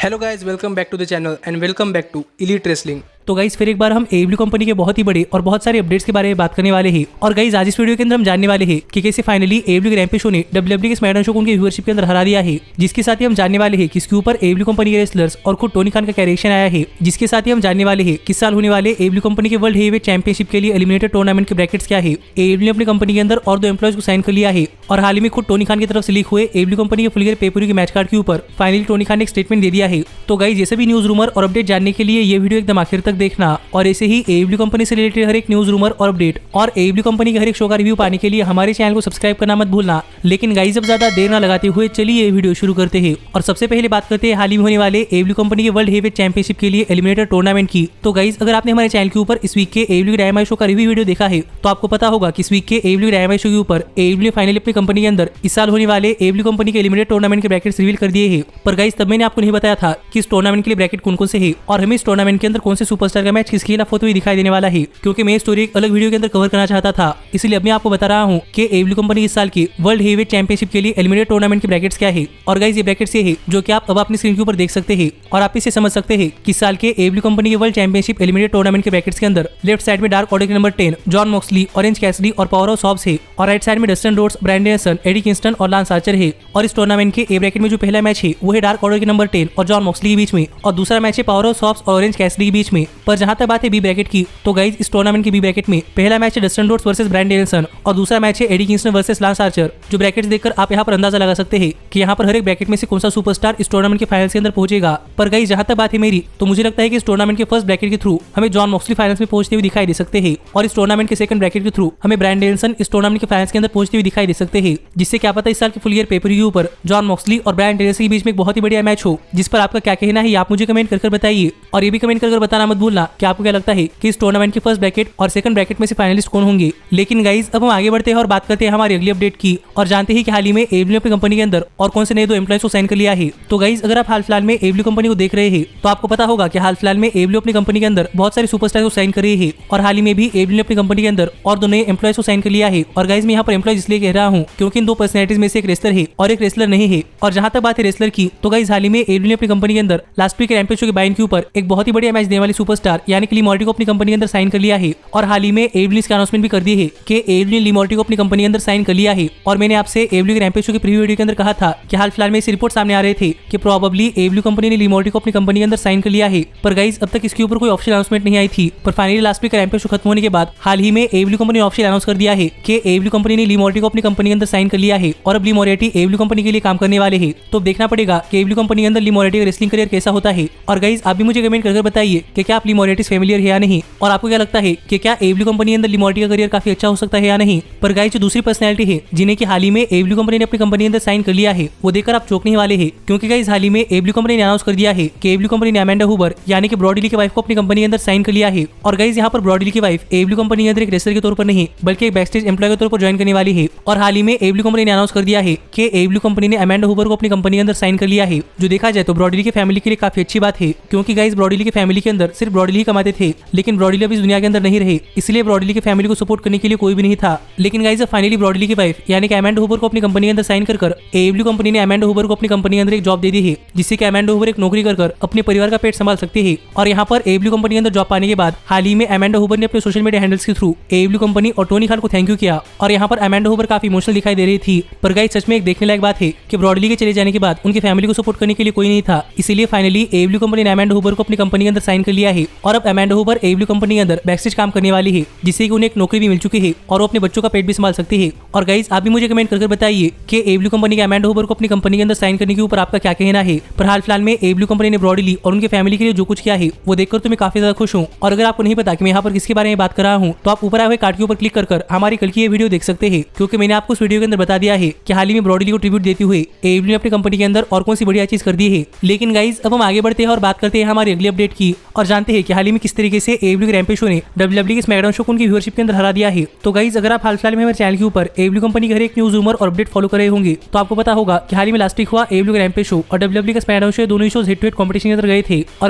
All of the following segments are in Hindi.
Hello guys, welcome back to the channel and welcome back to Elite Wrestling. तो गाइस फिर एक बार हम AEW कंपनी के बहुत ही बड़े और बहुत सारे अपडेट्स के बारे में बात करने वाले हैं। और गाइस आज इस वीडियो के अंदर हम जानने वाले हैं कि कैसे फाइनली AEW के रैम्पेज शो ने WWE के स्मैकडाउन शो को उनके व्यूअरशिप के अंदर हरा दिया है। जिसके साथ ही हम जानने वाले हैं कि इसके ऊपर AEW कंपनी के रेसलर्स और खुद टोनी खान का क्या रिएक्शन आया है। जिसके साथ ही हम जानने वाले हैं किस साल होने वाले AEW कंपनी के वर्ल्ड हेवीवेट चैंपियनशिप के लिए एलिमिनेटेड टूर्नामेंट के ब्रैकेट्स क्या है। AEW ने अपनी कंपनी के अंदर और 2 एम्प्लॉयज को साइन कर लिया है। और हाल ही में खुद टोनी खान की तरफ से लीक हुए AEW कंपनी के फुल ईयर पेपर के मैच कार्ड के ऊपर फाइनली टोनी खान ने एक स्टेटमेंट दे दिया है। तो गाइस ये सभी न्यूज रूमर और अपडेट जानने के लिए ये वीडियो एकदम आखिर तक देखना। और ऐसे ही AEW कंपनी से रिलेटेड हर एक न्यूज रूमर और अपडेट और AEW कंपनी के हर एक शो का रिव्यू पाने के लिए हमारे चैनल को सब्सक्राइब करना मत भूलना। लेकिन गाइस अब ज्यादा देर न लगाते हुए चलिए ये वीडियो शुरू करते हैं। और सबसे पहले बात करते हैं हाल ही में होने वाले AEW कंपनी के वर्ल्ड हेवीवेट चैंपियनशिप के लिए एलिमिनेटेड टूर्नामेंट की। तो गाइस अगर आपने हमारे चैनल के ऊपर इस वीक के AEW डायनामाइट शो का रिव्यू वीडियो देखा है तो आपको पता होगा कि इस वीक के AEW डायनामाइट शो के ऊपर AEW ने फाइनली अपनी कंपनी के अंदर इस साल होने वाले AEW कंपनी के एलिमिनेटेड टूर्नामेंट के ब्रैकेट्स रिवील कर दिए हैं। पर गाइस तब मैंने आपको नहीं बताया था कि इस टूर्नामेंट के लिए ब्रैकेट कौन कौन से है और हमें इस टूर्नामेंट के अंदर कौन से सुपरस्टार का मैच किसके खिलाफ होते हुए दिखाई देने वाला है। क्योंकि मैं स्टोरी एक अलग वीडियो के अंदर कवर करना चाहता था, इसलिए अब मैं आपको बता रहा हूं कि AEW कंपनी इस साल की वर्ल्ड हेवीवेट चैंपियनशिप के लिए एलिमिनेटेड टूर्नामेंट के ब्रैकेट्स क्या है। और गाइस ये ब्रैकेट्स ये है जो कि आप अब अपनी स्क्रीन के ऊपर देख सकते हैं और आप इसे समझ सकते हैं कि इस साल के AEW कंपनी के वर्ल्ड चैंपियनशिप एलिमिनेटेड टूर्नामेंट के ब्रैकेट्स के अंदर लेफ्ट साइड में डार्क ऑर्डर के number 10 Jon Moxley, Orange Cassidy और पावर ऑफ सॉब्स है। और राइट साइड में Dustin Rhodes, Bryan Danielson, Eddie Kingston और लांस आर्चर है। और इस टूर्नामेंट के ए ब्रैकेट में जो पहला मैच है वो है डार्क ऑर्डर के नंबर 10 और जॉन मॉक्सली के बीच में, और दूसरा मैच है पावर ऑफ सॉब्स और ऑरेंज कैसिडी के बीच में। पर जहां तक बात है बी ब्रैकेट की, तो गाइस इस टूर्नामेंट के बी ब्रैकेट में पहला मैच है Dustin Rhodes versus Bryan Danielson और दूसरा मैच है Eddie Kingston versus Lance Archer. जो ब्रैकेट्स देखकर आप यहाँ पर अंदाजा लगा सकते हैं कि यहाँ पर हर एक ब्रैकेट में से कौन सा सुपरस्टार इस टूर्नामेंट के फाइनल्स के अंदर पहुंचेगा। पर गाइस जहां तक बात है मेरी, तो मुझे लगता है कि इस टूर्नामेंट के फर्स्ट ब्रैकेट के थ्रू हमें जॉन मॉक्सली फाइनल्स में पहुंचते हुए दिखाई दे सकते हैं और इस टूर्नामेंट के सेकंड ब्रैकेट के थ्रू हमें ब्रायन डेनिसन इस टूर्नामेंट के फाइनल्स के अंदर पहुंचते हुए दिखाई दे सकते हैं। जिससे क्या पता इस साल के फुल ईयर पेपर के ऊपर जॉन मॉक्सली और ब्रायन डेनिसन के बीच में एक बहुत ही बढ़िया मैच हो। जिस पर आपका क्या कहना है आप मुझे कमेंट कर बताइए। और ये भी कमेंट कर बताना मत भूलना कि आपको क्या लगता है कि इस टूर्नामेंट के फर्स्ट ब्रैकेट और सेकंड ब्रैकेट में से फाइनलिस्ट कौन होंगे। लेकिन गाइस अब हम आगे बढ़ते हैं और बात करते हैं हमारी अगली अपडेट की और जानते हैं कि हाल ही में AEW ने अपनी कंपनी के अंदर और कौन से नए 2 एम्प्लॉयज को साइन कर लिया है। तो गाइस अगर आप हाल फिलहाल में AEW कंपनी को देख रहे हैं तो आपको पता होगा कि हाल फिलहाल में AEW अपनी कंपनी के अंदर बहुत सारे सुपरस्टार को साइन कर रही है। और हाल ही में भी AEW ने अपनी कंपनी के अंदर और 2 नए एम्प्लॉयज को साइन कर लिया है। और गाइस मैं यहाँ पर एम्प्लॉयज इसलिए कह रहा हूँ क्योंकि इन 2 पर्सनैलिटीज में से एक रेसलर है और एक रेसलर नहीं है। और जहां तक बात है रेसलर की, तो गाइस हाल ही में AEW ने अपनी कंपनी के अंदर लास्ट वीक के रैम्पेज शो के बाइन के ऊपर एक बहुत ही बढ़िया मैच देने वाली सुपरस्टार यानी कि ली मॉर्टी को अपनी कंपनी के अंदर साइन कर लिया है। और हाल ही में AEW ने इसका अनाउंसमेंट भी कर दी है कि AEW ने ली मॉर्टी को अपनी कंपनी के अंदर साइन कर लिया है। और मैंने आपसे AEW के रैम्पेज शो के प्रीव्यू वीडियो के अंदर कहा था कि हाल फिलहाल में इस रिपोर्ट सामने आ रहे थे कि प्रोबेबली AEW कंपनी ने ली मॉर्टी को अपनी कंपनी के अंदर साइन कर लिया है। पर गाइस अब तक इसके ऊपर कोई ऑफिशियल अनाउंसमेंट नहीं आई थी। पर फाइनली लास्ट वीक का रैम्पेज शो खत्म होने के बाद हाल ही में AEW कंपनी ने ऑफिशियल अनाउंस कर दिया है कि AEW कंपनी ने ली मॉर्टी को अपनी कंपनी के अंदर साइन कर लिया है और अब ली मॉरिटी AEW कंपनी के लिए काम करने वाले हैं। तो देखना पड़ेगा कि AEW कंपनी के अंदर ली मॉरिटी का रेसलिंग करियर कैसा होता है। और गाइस आप भी मुझे कमेंट करके बताइए कि क्या आप ली मॉरिटी फेमिलियर है या नहीं, और आपको क्या लगता है कि क्या AEW कंपनी के अंदर ली मॉरिटी का करियर काफी अच्छा हो सकता है या नहीं। पर गाइस जो दूसरी पर्सनैलिटी है जिन्हें की हाल ही में AEW कंपनी ने अपनी कंपनी के अंदर साइन कर लिया है वो देखकर आप चौंकने वाले हैं। क्योंकि गाइस हाल ही में AEW कंपनी ने अनाउंस कर दिया है कि AEW कंपनी ने अमेंडा हूबर यानी कि ब्रॉडी ली की वाइफ को अपनी कंपनी के अंदर साइन कर लिया है। और गाइस यहाँ पर ब्रॉडी ली की वाइफ AEW कंपनी के अंदर एक रेसलर के तौर पर नहीं बल्कि एक बैकस्टेज एम्प्लॉय के तौर पर ज्वाइन करने वाली है। और हाल ही में AEW कंपनी ने अनाउंस कर दिया है कि AEW कंपनी ने अमेंडा हूबर को अपनी कंपनी के अंदर साइन कर लिया है। जो देखा जाए तो ब्रॉडी ली की फैमिली के लिए काफी अच्छी बात है। क्योंकि गाइस ब्रॉडी ली की फैमिली के अंदर सिर्फ ब्रॉडी ली कमाते थे, लेकिन ब्रॉडी ली अब इस दुनिया के अंदर नहीं रहे, इसलिए ब्रॉडी ली की फैमिली को सपोर्ट करने के लिए कोई भी नहीं था। लेकिन गाइस फाइनली ब्रॉडी ली की वाइफ यानी कि अमेंडा हूबर को अपनी कंपनी के अंदर साइन कर AEW कंपनी ने अमेंडा हूबर को अपनी कंपनी के अंदर एक जॉब दे दी है, जिससे कि अमेंडा हूबर एक नौकरी कर अपने परिवार का पेट संभाल सकती है। और यहाँ पर AEW कंपनी के अंदर जॉब पाने के बाद हाल ही में अमेंडा हूबर ने अपने सोशल मीडिया हैंडल्स के थ्रू AEW कंपनी और टोनी खान को थैंक यू किया। और यहाँ पर अमेंडा हूबर काफी इमोशनल दिखाई दे रही थी। पर गाइस सच में एक देखने लायक बात है कि ब्रॉडी ली के चले जाने के बाद उनकी फैमिली को सपोर्ट करने के लिए कोई नहीं था, इसीलिए फाइनली AEW कंपनी ने अमेंडा हूबर को अपनी कंपनी के अंदर साइन कर लिया है। और अब अमेंडा हूबर AEW कंपनी के अंदर बैकस्टेज काम करने वाली है, जिससे कि उन्हें एक नौकरी भी मिल चुकी है और वो अपने बच्चों का पेट भी संभाल सकती है। और गाइस आप भी मुझे कमेंट कर बताइए कि AEW कंपनी के अमेंडा हूबर को अपनी कंपनी के अंदर साइन करने के ऊपर आपका क्या कहना है। पर हाल फिलहाल में AEW कंपनी ने ब्रॉडी ली और उनकी फैमिली के लिए जो कुछ किया है वो देखकर तो मैं काफी ज्यादा खुश हूँ। और अगर आपको नहीं पता कि मैं यहाँ पर किसके बारे में बात कर रहा हूँ तो आप ऊपर आए हुए कार्ड के ऊपर क्लिक कर हमारी कल की ये वीडियो देख सकते हैं। क्योंकि मैंने आपको उस वीडियो के अंदर बता दिया है कि हाल ही में ब्रॉडी ली को ट्रिब्यूट देते हुए AEW ने अपनी कंपनी के अंदर और कौन सी बढ़िया चीज कर दी है। लेकिन गाइस अब हम आगे बढ़ते हैं और बात करते हैं हमारी अगली अपडेट की और जानते हैं कि हाल ही में किस तरीके से AEW के रैम्पेज शो ने WWE के स्मैकडाउन शो को उनकी व्यूअरशिप के अंदर हरा दिया है। तो गाइस अगर आप हाल फिलहाल में हमारे चैनल के ऊपर AEW कंपनी के हर एक न्यूज रूमर और अपडेट फॉलो कर रहे होंगे तो आपको पता होगा कि हाल ही में लास्ट वीक हुआ AEW के रैम्पेज शो और WWE का स्मैकडाउन शो दोनों ही shows head to head competition के अंदर गए थे। और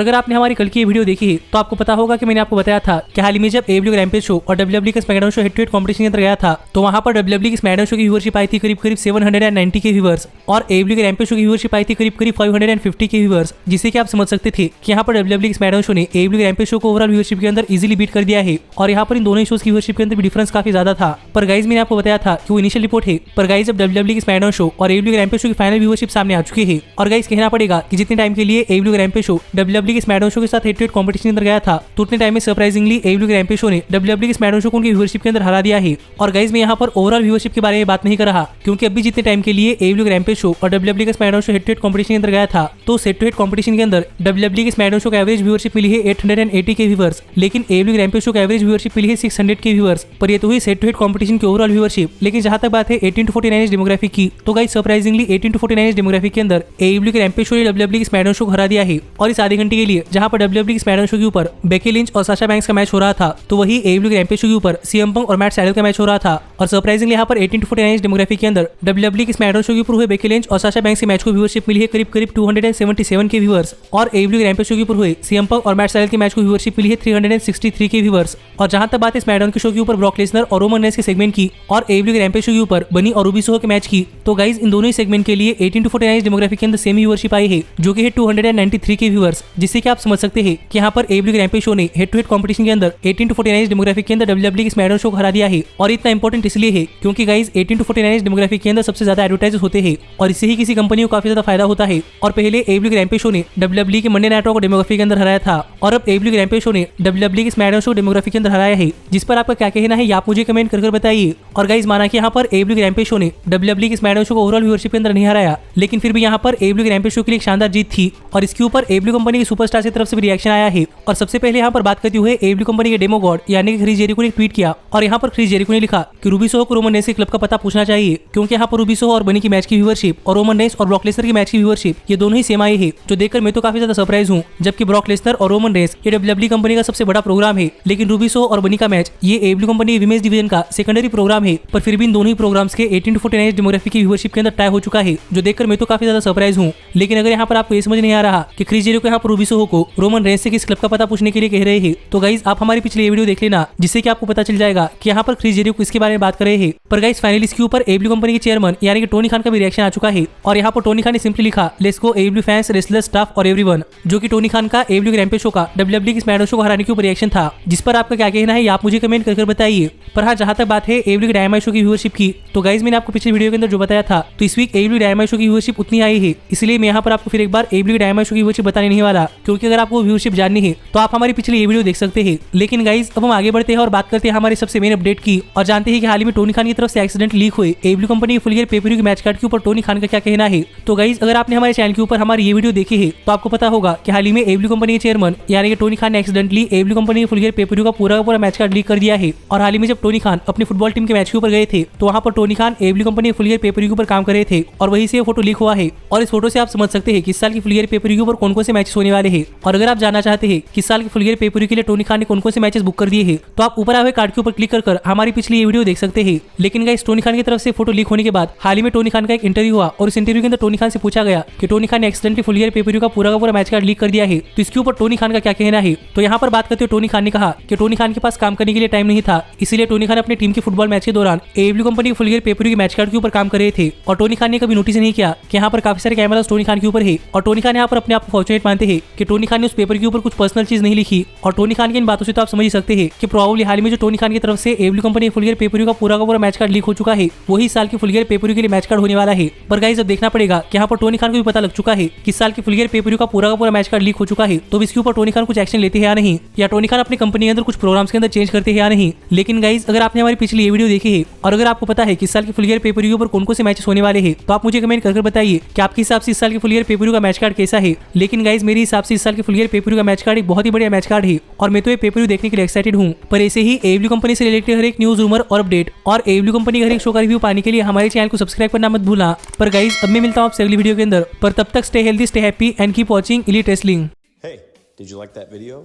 अगर आपने हमारी कल की वीडियो देखी है तो आपको पता होगा कि मैंने आपको बताया था कि हाल ही में जब AEW के रैम्पेज शो और WWE का SmackDown show head to head competition के अंदर गया था तो वहां पर WWE के स्मैकडाउन शो की व्यूअरशिप आई थी करीब 790 के व्यूअर्स और AEW के रैम्पेज शो की व्यूअरशिप आई थी करीब 550 250 के व्यूअर्स, जिससे कि आप समझ सकते थे कि यहाँ पर WWE के स्मैकडाउन शो ने AEW के रैम्पेज शो को ओवरऑल व्यूअरशिप के अंदर इजीली बीट कर दिया है और यहाँ पर इन दोनों शोज की व्यूअरशिप के अंदर भी डिफरेंस काफी ज्यादा था। पर गाइज मैंने आपको बताया था कि वो इनिशियल रिपोर्ट है, पर गाइज अब WWE के स्मैकडाउन शो और AEW के रैम्पेज शो की फाइनल व्यूअरशिप सामने आ चुकी है। और गाइज कहना पड़ेगा कि जितने टाइम के लिए AEW के रैम्पेज शो WWE के स्मैकडाउन शो के साथ हेड टू हेड कॉम्पिटिशन के अंदर गया था, तो उतने टाइम में सरप्राइजिंगली AEW के रैम्पेज शो ने WWE के स्मैकडाउन शो को उनकी व्यूअरशिप के अंदर हरा दिया है। और गाइज मैं यहाँ पर ओवरऑल व्यूअरशिप के बारे में बात नहीं कर रहा, क्योंकि अभी जितने टाइम के लिए AEW के रैम्पेज शो और WWE के SmackDown show head to head competition के अंदर गया था, तो हेड टू हेड कॉम्पिटिशन के अंदर WWE के स्मैकडाउन शो का एवरेज व्यूअरशिप मिली है 880 के व्यूअर्स, लेकिन AEW के रैम्पेज शो का एवरेज व्यूअरशिप मिली है 600 के व्यूअर्स। पर ये तो हुई हेड टू हेड कॉम्पिटिशन की ओवरऑल व्यूअरशिप, लेकिन जहां तक बात है 18 to 49 एज डेमोग्राफिक की, तो guys surprisingly 18 to 49 age demographic के अंदर AEW के रैम्पेज शो ने WWE के स्मैकडाउन शो को हरा दिया है। और इस आधे घंटे के लिए जहां पर WWE के स्मैकडाउन शो के ऊपर बेकी लिंच और साशा बैंक्स का मैच हो रहा था, तो वही AEW के रैम्पेज शो के ऊपर CM पंक और मैट सैडल का मैच हो रहा था। और सरप्राइजिंगली यहाँ पर 18 to 49 एज डेमोग्राफिक के अंदर WWE के स्मैकडाउन शो के ऊपर हुए बेकी लिंच और साशा बैंक्स के मैच को व्यूअरशिप मिली है करीब 277 के व्यूअर्स, और AEW के रैम्पेज शो के ऊपर हुए CM पंक और मैट सैडल के मैच को व्यूअरशिप मिली है 363 के व्यूअर्स। और जहां तक बात है स्मैकडाउन के शो के ऊपर ब्रॉक लेसनर और रोमन रेंस के सेगमेंट की और AEW के रैम्पेज शो के ऊपर बनी और रूबी सोहो के मैच की, तो गाइज इन दोनों ही सेगमेंट के लिए 18 to 49 डेमोग्राफिक के अंदर सेम व्यूअरशिप आई है, जो कि है 293 के व्यूअर्स, जिससे कि आप समझ सकते हैं कि यहाँ पर AEW के रैम्पेज शो ने हेड टू हेड कॉम्पिटिशन के अंदर 18 to 49 डेमोग्राफिक के अंदर WWE के स्मैकडाउन शो को हरा दिया है। और इतना इंपॉर्टेंट इसलिए है क्योंकि गाइज 18 to 49 डेमोग्राफिक के अंदर सबसे ज्यादा एडवर्टाइजर्स होते हैं और इससे ही किसी कंपनी को काफी ज्यादा फायदा होता है। और पहले AEW के रैम्पेज शो ने WWE के मंडे नाइट रॉ को डेमोग्राफिक के अंदर हराया था, और अब AEW के रैम्पेज शो ने WWE के स्मैकडाउन शो डेमोग्राफिक के अंदर हराया है, जिस पर आपका क्या कहना है आप मुझे कमेंट कर बताइए। और गाइज माना कि यहाँ पर AEW के रैम्पेज शो ने WWE के स्मैकडाउन शो को ओवरऑल व्यूअरशिप के अंदर नहीं हराया, लेकिन फिर भी यहाँ पर AEW के रैम्पेज शो के लिए एक शानदार जीत थी और इसके ऊपर AEW कंपनी के सुपरस्टार की तरफ से भी रिएक्शन आया है। और सबसे पहले यहाँ पर बात करते हुए AEW कंपनी के डेमो गॉड यानी कि क्रिस जेरिको ने ट्वीट किया, और यहाँ पर क्रिस जेरिको ने लिखा कि रूबी सोहो को रोमन रेंस के क्लब का पता पूछना चाहिए, क्योंकि यहाँ पर रूबी सोहो और बनी की मैच की व्यूअरशिप और रोमन रेंस और ब्रॉक लेसनर की मैच की व्यूअरशिप ये दोनों ही सेम आई है, जो देखकर मैं तो काफी ज्यादा सरप्राइज हूँ। जबकि ब्रॉक लेसनर और रोमन रेंस ये WWE कंपनी का सबसे बड़ा प्रोग्राम है, लेकिन रूबी सोहो और बनी का मैच ये AEW कंपनी विमेंस डिवीजन का सेकेंडरी प्रोग्राम है। पर फिर भी इन दोनों ही प्रोग्राम्स के 18 to 49 डेमोग्राफिक की व्यूअरशिप के अंदर टाई हो चुका है, जो देखकर मैं तो काफी ज्यादा सरप्राइज हूँ। लेकिन अगर यहाँ पर आपको ये समझ नहीं आ रहा कि क्रिस जेरिको यहाँ पर रूबी सोहो को रोमन रेंस से किस क्लब का पता पूछने के लिए कह रहे हैं, तो गाइज आप हमारी पिछली वीडियो देख लेना, जिससे कि आपको पता चल जाएगा कि यहाँ पर क्रिस जेरिको इसके बारे में बात कर रहे हैं। पर गाइज फाइनली इसके ऊपर AEW कंपनी के चेयरमैन यानी कि टोनी खान का भी रिएक्शन आ चुका है, और यहाँ पर टोनी खान ने सिंपली लिखा let's go AEW fans, wrestlers, staff और एवरीवन, जो कि टोनी खान का AEW के रैम्पेज शो का WWE के स्मैकडाउन शो को हराने के ऊपर रिएक्शन था, जिस पर आपका क्या कहना है आप मुझे कमेंट कर बताइए। पर हाँ, जहां तक बात है AEW के डायनामाइट शो की व्यूअरशिप की, तो गाइज मैंने आपको पिछले वीडियो के अंदर जो बताया था, तो इस वीक AEW डायनामाइट शो की व्यूअरशिप उतनी आई है, इसलिए मैं यहाँ पर आपको फिर एक बार AEW के डायनामाइट शो की व्यूअरशिप बताने नहीं वाला, क्योंकि अगर आपको व्यूअरशिप जाननी है तो आप हमारी पिछली ये वीडियो देख सकते हैं। लेकिन गाइज अब हम आगे बढ़ते हैं और बात करते हैं हमारे सबसे मेन अपडेट की, और जानते हैं कि हाल ही में टोनी खान की तरफ से एक्सीडेंट लीक हुए AEW कंपनी के फुल ईयर पेपर व्यू के मैच कार्ड के ऊपर टोनी खान का क्या कहना है। तो गाइज अगर आपने हमारे चैनल के ऊपर हमारी ये वीडियो देखी है तो आपको पता होगा कि हाल ही में AEW कंपनी के चेयरमैन यानी कि टोनी खान ने एक्सीडेंटली AEW कंपनी के फुल ईयर पेपर व्यू का पूरा मैच कार्ड लीक कर दिया है। और हाल ही में जब टोनी खान अपनी फुटबॉल टीम के मैच के ऊपर गए थे, तो वहाँ पर टोनी खान AEW कंपनी के फुल ईयर पेपर व्यू के ऊपर काम कर रहे थे, और वहीं से फोटो लीक हुआ है। और इस फोटो से आप समझ सकते हैं कि इस साल की फुल ईयर पेपर व्यू के ऊपर कौन कौन से मैचेस होने वाले हैं। और अगर आप जानना चाहते हैं कि इस साल की फुल ईयर पेपर व्यू के लिए टोनी खान ने कौन कौन से मैचेस बुक कर दिए हैं, तो आप ऊपर आए हुए कार्ड के ऊपर क्लिक कर हमारी पिछली ये वीडियो देख सकते हैं। लेकिन गाइस टोनी खान की तरफ से फोटो लीक होने के बाद हाल ही में टोनी खान का एक इंटरव्यू हुआ, और इस इंटरव्यू के अंदर टोनी खान से पूछा गया कि टोनी खान ने accidentally full year pay per view का पूरा मैच कार्ड लीक कर दिया है, तो इसके ऊपर टोनी खान का क्या कहना है। तो यहाँ पर बात करते हुए टोनी खान ने कहा कि टोनी खान के पास काम करने के लिए टाइम नहीं था, इसलिए टोनी खान अपनी टीम के फुटबॉल मैच के दौरान AEW कंपनी के फुल ईयर पेपर व्यू के मैच कार्ड के ऊपर काम कर रहे थे। और टोनी खान ने कभी नोटिस नहीं किया कि यहाँ पर काफी सारे कैमरास टोनी खान के ऊपर है, और टोनी खान यहाँ पर अपने आप को फॉर्चुनेट मानते हैं कि टोनी खान ने उस पेपर के ऊपर कुछ पर्सनल चीज नहीं लिखी। और टोनी खान की इन बातों से तो आप समझ ही सकते हैं कि प्रोबेबली हाल में जो टोनी खान की तरफ से AEW कंपनी के फुल ईयर पेपर व्यू का पूरा मैच कार्ड लीक हो चुका है, वही साल के फुल ईयर पेपर व्यू के लिए मैच कार्ड होने वाला है। पर गाइस अब देखना पड़ेगा कि यहाँ पर टोनी खान को भी पता लग चुका है कि इस साल के फुल ईयर पेपर व्यू का पूरा मैच कार्ड लीक हो चुका है, तो इसके ऊपर टोनी खान कुछ एक्शन लेते हैं या नहीं, या टोनी खान अपनी कंपनी के अंदर कुछ प्रोग्राम्स के अंदर चेंज करते हैं या नहीं। लेकिन गाइस अगर आपने हमारी पिछली ये वीडियो देखी है और अगर आपको पता है कि इस साल के फुल ईयर पेपर व्यू पर कौन कौन से मैचेस होने वाले हैं, तो आप मुझे कमेंट कर बताइए कि आपके हिसाब से इस साल के फुल ईयर पेपर व्यू का मैच कार्ड कैसा है। लेकिन गाइस मेरे हिसाब से इस साल के फुल ईयर पेपर व्यू का मैच कार्ड एक बहुत ही बढ़िया मैच कार्ड है, और मैं तो ये पेपर व्यू देखने के लिए एक्साइटेड हूँ। पर ऐसे ही AEW कंपनी से रिलेटेड हर एक न्यूज, रूमर और अपडेट और AEW कंपनी का हर एक शो का रिव्यू पाने के लिए हमारे चैनल को सब्सक्राइब करना मत भूलना। पर गाइस अब मैं मिलता हूँ आपसे अगली वीडियो के अंदर, पर तब तक stay healthy, stay happy and keep watching elite wrestling. Hey, did you like that video?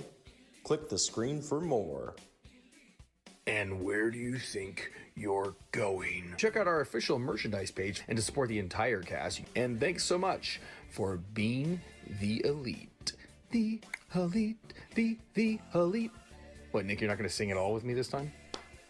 Click the screen for more. And where do you think you're going? Check out our official merchandise page and to support the entire cast. And thanks so much for being the elite. The elite, the elite. What, Nick, you're not going to sing it all with me this time?